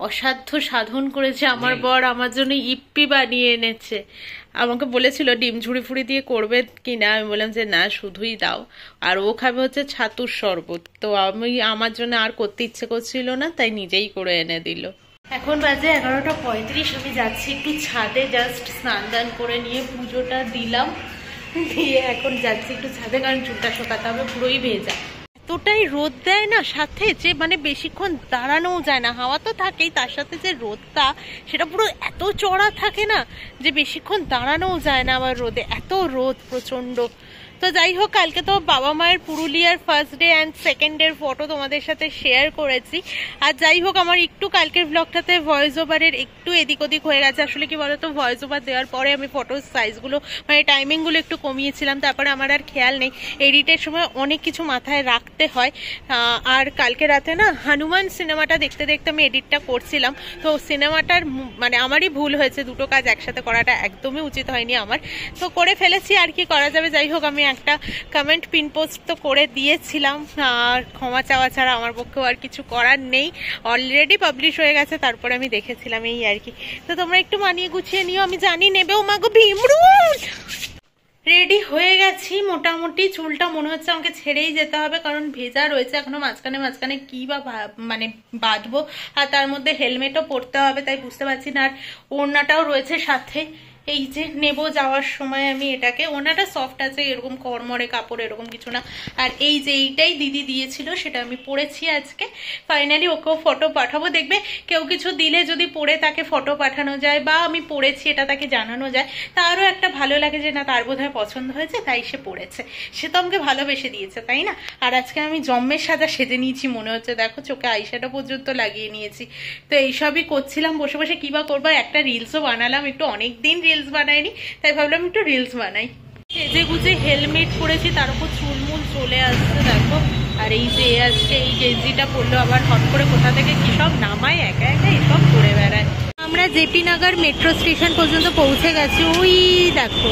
অসাধ্য সাধন করেছে আমার বর, আমার জন্য ইপ্পি বানিয়ে এনেছে। আমাকে বলেছিল ডিম ঝুড়ি ফুড়ি দিয়ে করবে কিনা, আমি বললাম যে না শুধুই দাও। আর ও খাবে হচ্ছে ছাতুর শরবত, তো আমি আমার জন্য আর করতে ইচ্ছে করছিল না, তাই নিজেই করে এনে দিল। এখন বাজে 11:35, আমি যাচ্ছি একটু ছাদে, জাস্ট স্নান দান করে নিয়ে পুজোটা দিলাম, দিয়ে এখন যাচ্ছি একটু ছাদে, কারণ চুলটা শোকাতে হবে, পুরোই ভেজা। এতটাই রোদ দেয় না সাথে, যে মানে বেশিক্ষণ দাঁড়ানোও যায় না। হাওয়া তো থাকেই, তার সাথে যে রোদটা সেটা পুরো এত চড়া থাকে না যে বেশিক্ষণ দাঁড়ানোও যায় না। আবার রোদে এত রোদ প্রচন্ড। তো যাই হোক, কালকে তো বাবা মায়ের পুরুলিয়ার ফার্স্ট ডে অ্যান্ড সেকেন্ড ডের ফটো তোমাদের সাথে শেয়ার করেছি। আর যাই হোক, আমার একটু কালকের ব্লগটাতে ভয়েস ওভারের একটু এদিক ওদিক হয়ে গেছে। আসলে কি বলতো, ভয়েস ওভার দেওয়ার পরে আমি ফটোর সাইজগুলো মানে টাইমিংগুলো একটু কমিয়েছিলাম, তারপরে আমার আর খেয়াল নেই। এডিটের সময় অনেক কিছু মাথায় রাখতে হয়। আর কালকে রাতে না হনুমান সিনেমাটা দেখতে দেখতে আমি এডিটটা করছিলাম, তো সিনেমাটার মানে আমারই ভুল হয়েছে, দুটো কাজ একসাথে করাটা একদমই উচিত হয়নি আমার, তো করে ফেলেছি। আর কি করা যাবে, যাই হোক, আমি একটা কমেন্ট পিন পোস্ট তো করে দিয়েছিলাম, আর ক্ষমা চাওয়া ছাড়া আমার পক্ষেও আর কিছু করার নেই, অলরেডি পাবলিশ হয়ে গেছে, তারপরে আমি দেখেছিলাম এই আর কি। তো তোমরা একটু মানিয়ে গুছিয়ে নিও, আমি জানি নেবেও। মাগো ভীমরুল রেডি হয়ে গেছি মোটামুটি। চুলটা মনে হচ্ছে আমাকে ছেড়েই যেতে হবে, কারণ ভেজা রয়েছে এখনো, মাঝখানে মাঝখানে কি বা মানে বাঁধবো, আর তার মধ্যে হেলমেটও পরতে হবে, তাই বুঝতে পারছি না। আর ওড়নাটাও রয়েছে সাথে, এই যে নেব যাওয়ার সময় আমি এটাকে। ওড়নাটা সফট আছে, এরকম কড়মড়ে কাপড় এরকম কিছু না। আর এই যে এইটাই দিদি দিয়েছিল, সেটা আমি পরেছি আজকে। ফাইনালি ওকেও ফটো পাঠাবো, দেখবে কেউ কিছু দিলে যদি পরে তাকে ফটো পাঠানো যায়, বা আমি পরেছি এটা তাকে জানানো যায়, তারও একটা ভালো লাগে যে না তার বোধহয় পছন্দ হয়েছে, তাই সে পরেছে, সে তো আমাকে ভালোবেসে দিয়েছে, তাই না। আর আজকে আমি জম্মের সাজা সেজে নিয়েছি মনে হচ্ছে, দেখো চোখে আইশ্যাডো পর্যন্ত লাগিয়ে নিয়েছি। তো এইসবই করছিলাম বসে বসে, কি বা করবো, একটা রিলসও বানালাম, একটু অনেকদিন রিলস বানাইনি, তাই ভাবলাম একটু রিলস বানাই। সেজে গুজে হেলমেট পরেছি, তার উপর চুলমুল চলে আসছে দেখো। আর এই যে আজকে এই গেঞ্জিটা পরলো, আবার হট করে কোথা থেকে কি সব নামায়, একা একা এসব করে বেড়ায়। আমরা জেপি নগর মেট্রো স্টেশন পর্যন্ত পৌঁছে গেছি, ওই দেখো,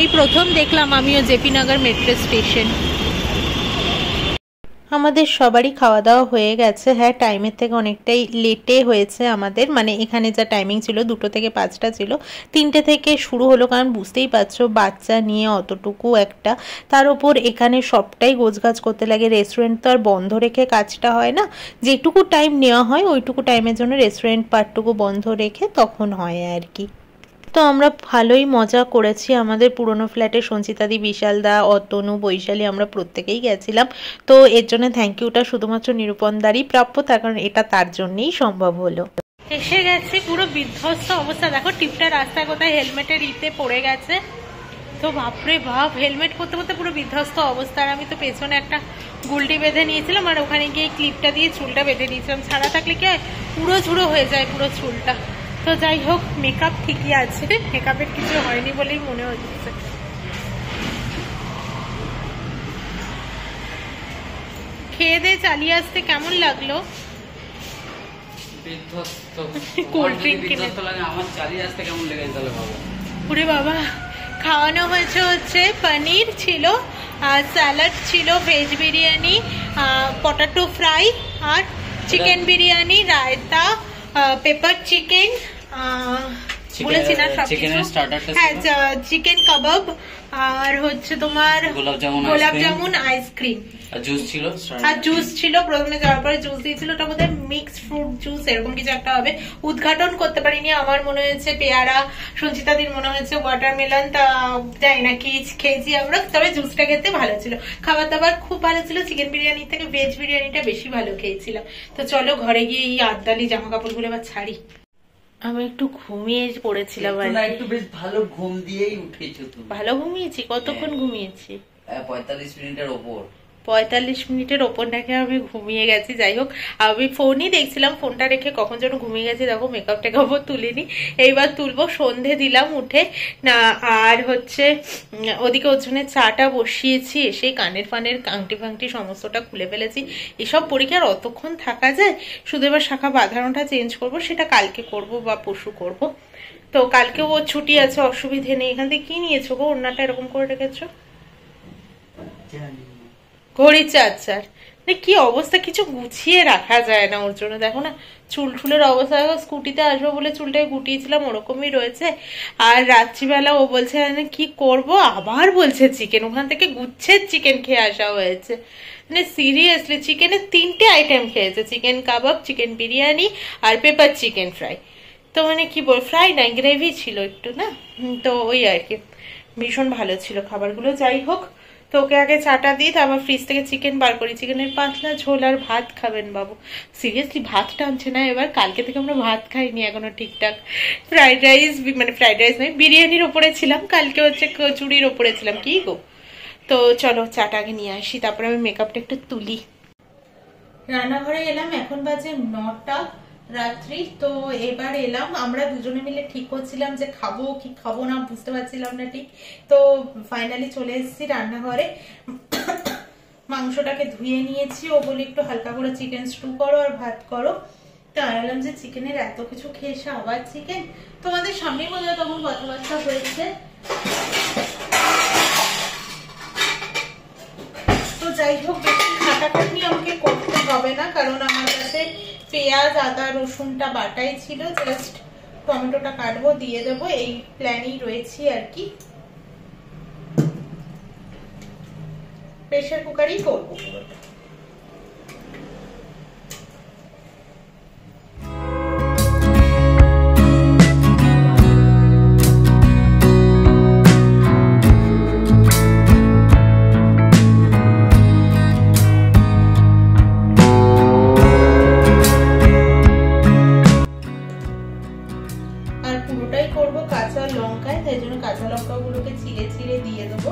এই প্রথম দেখলাম আমিও জেপি নগর মেট্রো স্টেশন। আমাদের সবারই খাওয়া দাওয়া হয়ে গেছে। হ্যাঁ, টাইমের থেকে অনেকটাই লেটে হয়েছে আমাদের, মানে এখানে যা টাইমিং ছিল 2টো থেকে 5টা ছিল, 3টে থেকে শুরু হলো, কারণ বুঝতেই পারছো বাচ্চা নিয়ে অতটুকু একটা, তার উপর এখানে সবটাই গোছগাছ করতে লাগে। রেস্টুরেন্ট তো আর বন্ধ রেখে কাজটা হয় না, যেটুকু টাইম নেওয়া হয় ওইটুকু টাইমের জন্য রেস্টুরেন্ট পার্টটুকু বন্ধ রেখে তখন হয় আর কি। তো আমরা ভালোই মজা করেছি। আমাদের পুরনো ফ্ল্যাটে সঞ্চিতাদি, বিশালদা, অতনু, বৈশালী আমরা প্রত্যেকেই গেছিলাম। তো এর জন্য থ্যাংক ইউটা শুধুমাত্র নিরূপণদারই প্রাপ্য, তার কারণ এটা তার জন্যই সম্ভব হলো। এসে গেছি, পুরো বিধ্বস্ত অবস্থা দেখো, টিপটা রাস্তায় কোথায় হেলমেটের ইতে পড়ে গেছে। তো বাপরে বাপ, হেলমেট পরতে পরতে পুরো বিধ্বস্ত অবস্থা। আর আমি তো পেছনে একটা গুলটি বেঁধে নিয়েছিলাম, আর ওখানে গিয়ে ক্লিপটা দিয়ে চুলটা বেঁধে নিয়েছিলাম। ছাড়া থাকলে কি হয়, পুরো ঝুড়ো হয়ে যায় পুরো চুলটা। তো যাই হোক, মেকআপ ঠিকই আছে, মেকআপের কিছু হয়নি বলেই মনে হচ্ছে। খেয়ে দিয়ে চালিয়ে আসতে কেমন লাগলো? কোল্ড ড্রিঙ্ক কিনে আমার চালিয়ে আসতে কেমন লেগে তাহলে বাবা, পুরে বাবা। খাওয়ানো হয়েছে হচ্ছে পনির ছিল, স্যালাড ছিল, ভেজ বিরিয়ানি, পটাটো ফ্রাই, আর chicken biryani, raita, pepper chicken, বলেছি না সবকিছু, হ্যাঁ, চিকেন কাবাব, আর হচ্ছে তোমার গোলাপ জামুন, আইসক্রিম, আর জুস ছিল। প্রথমে যাওয়ার পরে জুস দিয়েছিল, ওটা বোধহয় মিক্সড ফ্রুট জুস এরকম কিছু একটা হবে। উদ্ঘাটন করতে পারিনি, আমার মনে হয়েছে পেয়ারা, সঞ্চিতাদির মনে হয়েছে ওয়াটারমেলন, তা যাই না কি খেয়েছি আমরা, তবে জুসটা খেতে ভালো ছিল। খাবার দাবার খুব ভালো ছিল, চিকেন বিরিয়ানি থেকে ভেজ বিরিয়ানিটা বেশি ভালো খেয়েছিলাম। তো চলো ঘরে গিয়ে এই আদ্দালি জামা কাপড়গুলো আবার ছাড়ি। আমি একটু ঘুমিয়ে পড়েছিলাম, একটু বেশ ভালো ঘুম দিয়েই উঠেছো তুমি। ভালো ঘুমিয়েছি, কতক্ষণ ঘুমিয়েছি? 45 মিনিটের ওপর। 45 মিনিটের ওপর নাকি আমি ঘুমিয়ে গেছি। যাই হোক, আমি ফোনই দেখছিলাম, ফোনটা রেখে কখন যেন ঘুমিয়ে গেছি। দেখো মেকআপ টেকআপও তুলিনি, এইবার তুলবো। সন্ধে দিলাম উঠে না, আর হচ্ছে ওদিকে ওর জন্য চাটা বসিয়েছি। এসে কানের ফানের আংটি ফাংটি সমস্তটা খুলে ফেলেছি। এসব পরীক্ষার অতক্ষণ থাকা যায়? শুধু এবার শাখা বাঁধানোটা চেঞ্জ করব, সেটা কালকে করব বা পরশু করব। তো কালকেও ওর ছুটি আছে, অসুবিধে নেই। এখান থেকে কি নিয়েছো গো? ওড়নাটা এরকম করে রেখেছো, ঘড়ির চার চার। মানে কি অবস্থা, কিছু গুছিয়ে রাখা যায় না ওর জন্য। দেখো না চুল টুলের অবস্থা, স্কুটিতে আসবো বলে চুলটাকে গুটিয়েছিলাম ওরকমই রয়েছে। আর রাত্রিবেলা ও বলছে কি করব, আবার বলছে চিকেন, ওখান থেকে গুচ্ছের চিকেন খেয়ে আসা হয়েছে। মানে সিরিয়াসলি চিকেনের 3টে আইটেম খেয়েছে, চিকেন কাবাব, চিকেন বিরিয়ানি আর পেপার চিকেন ফ্রাই। তো মানে কি বল, ফ্রাই না গ্রেভি ছিল একটু না, তো ওই আর কি ভীষণ ভালো ছিল খাবারগুলো। যাই হোক, তো ওকে আগে চাটা দিই, তারপর ফ্রিজ থেকে চিকেন বার করি। চিকেনের পাতলা ঝোল আর ভাত খাবেন বাবু। সিরিয়াসলি ভাত টানছে না এবার, কালকে থেকে আমরা ভাত খাইনি এখনো ঠিকঠাক। ফ্রাইড রাইস, মানে ফ্রাইড রাইস নয়, বিরিয়ানির ওপরে ছিলাম, কালকে হচ্ছে কচুরির ওপরে ছিলাম। কি গো, তো চলো চাটা আগে নিয়ে আসি, তারপরে আমি মেকআপটা একটু তুলি। রান্নাঘরে এলাম, এখন বাজে 9টা রাত্রি। তো এবার এলাম, আমরা দুজনে মিলে ঠিক করছিলাম যে খাবো কি খাবো না, বুঝতে পারছিলাম না ঠিক। তো ফাইনালি চলে এসেছি রান্নাঘরে। মাংসটাকে ধুয়ে নিয়েছি, ও বলে একটু হালকা করে চিকেন স্টু করো আর ভাত করো। তো আনলাম যে চিকেনের এত কিছু খেয়ে এসে আবার চিকেন, তোমাদের সামনেই বোঝা তখন কথাবার্তা হয়েছে। তো যাই হোক, বেশি খাটাখাটনি আমাকে করতে হবে না, কারণ আমার কাছে পেঁয়াজ আদা রসুনটা বাটাই ছিল, জাস্ট টমেটোটা কাটবো দিয়ে দেবো, এই প্ল্যানই রয়েছি আর কি। প্রেসার কুকারই করবো পুরোটা। কাঁচা লঙ্কায়, তাই জন্য কাঁচা লঙ্কাগুলোকে চিড়ে চিড়ে দিয়ে দেবো।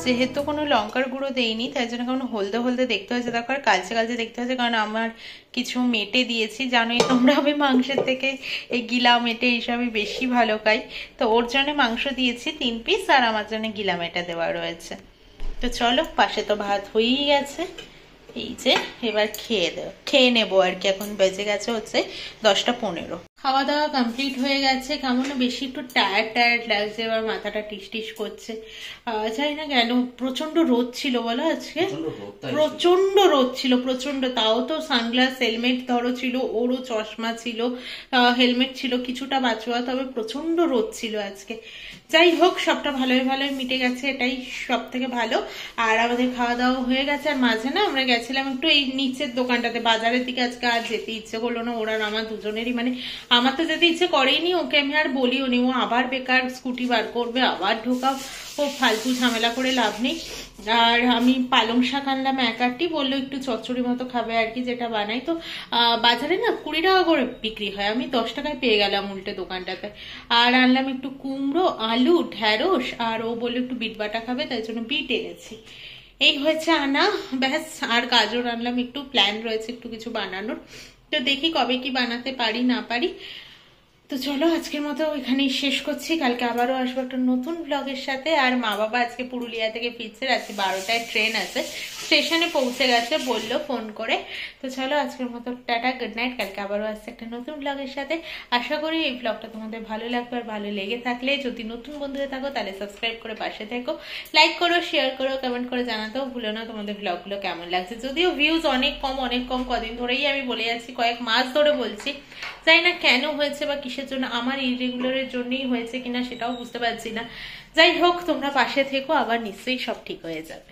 যেহেতু কোনো লঙ্কার গুঁড়ো দেইনি, তাই জন্য কোনো হলদে হলদে দেখতে হয়েছে, দেখো আর কালচে কালচে দেখতে হয়েছে, কারণ আমার কিছু মেটে দিয়েছি। জানোই তোমরা, আমি মাংসের থেকে এই গিলা মেটে এইসবই বেশি ভালো খাই। তো ওর জন্য মাংস দিয়েছি 3 পিস, আর আমার জন্য গিলা মেটে দেওয়া রয়েছে। তো চলো, পাশে তো ভাত হয়েই গেছে, এই যে এবার খেয়ে নেবো আর কি। এখন বেজে গেছে হচ্ছে 10টা 15। খাওয়া দাওয়া কমপ্লিট হয়ে গেছে, কেমন বেশি একটু টায়ার্ড লাগছে, এবার মাথাটা টিস টিস করছে। জানি না কেন, প্রচন্ড রোদ ছিল বলো আজকে, প্রচন্ড রোদ ছিল, প্রচন্ড। তাও তো সানগ্লাস হেলমেট ধরো ছিল, ওরও চশমা ছিল, হেলমেট ছিল, কিছুটা বাঁচোয়া, তবে প্রচন্ড রোদ ছিল আজকে। যাই হোক, সবটা ভালোই ভালোই মিটে গেছে, এটাই সব থেকে ভালো। আর আমাদের খাওয়া দাওয়া হয়ে গেছে। আর মাঝে না আমরা গেছিলাম একটু এই নিচের দোকানটাতে, বাজারের দিকে আজকে আর যেতে ইচ্ছে করলো না ওরা আমার দুজনেরই, মানে আমার তো যেতে ইচ্ছে করেইনি, ওকে আমি আর বলিও নি। ও আবার বেকার স্কুটি বার করবে, আবার ঢোকাও, ও ফালতু ঝামেলা করে লাভ নেই। আর আমি পালং শাক আনলাম 1 আঁটি, বললো একটু চচ্চড়ি মতো খাবে আর কি, যেটা বানাই। তো বাজারে না 20 টাকা করে বিক্রি হয়, আমি 10 টাকায় পেয়ে গেলাম উল্টে দোকানটাতে। আর আনলাম একটু কুমড়ো, আলু, ঢেঁড়স, আর ও বললো একটু বিট বাটা খাবে, তাই জন্য বিট এনেছি। এই হয়েছে আনা, ব্যাস। আর গাজর আনলাম একটু, প্ল্যান রয়েছে একটু কিছু বানানোর। তো দেখি কবে কি বানাতে পারি না পারি। তো চলো আজকের মতো এখানেই শেষ করছি, কালকে আবারও আসবো একটা নতুন ব্লগের সাথে। আর মা বাবা আজকে পুরুলিয়া থেকে ফিরছে, রাত্রি 12টায় ট্রেন আছে, স্টেশনে পৌঁছে গেছে বললো ফোন করে। তো চলো আজকের মতো টাটা, গুড নাইট, কালকে আবারও আসছে একটা নতুন ব্লগের সাথে। আশা করি এই ব্লগটা তোমাদের ভালো লাগবে, আর ভালো লেগে থাকলে যদি নতুন বন্ধু হয়ে থাকো তাহলে সাবস্ক্রাইব করে পাশে থেকো, লাইক করো, শেয়ার করো, কমেন্ট করে জানাতেও ভুলো না তোমাদের ব্লগগুলো কেমন লাগছে। যদিও ভিউজ অনেক কম, কদিন ধরেই আমি বলে যাচ্ছি, কয়েক মাস ধরে বলছি, জানি না কেন হয়েছে বা কিসের জন্য, আমার ইরেগুলারের জন্যই হয়েছে কিনা সেটাও বুঝতে পারছি না। যাই হোক, তোমরা পাশে থেকো, আবার নিশ্চয়ই সব ঠিক হয়ে যাবে।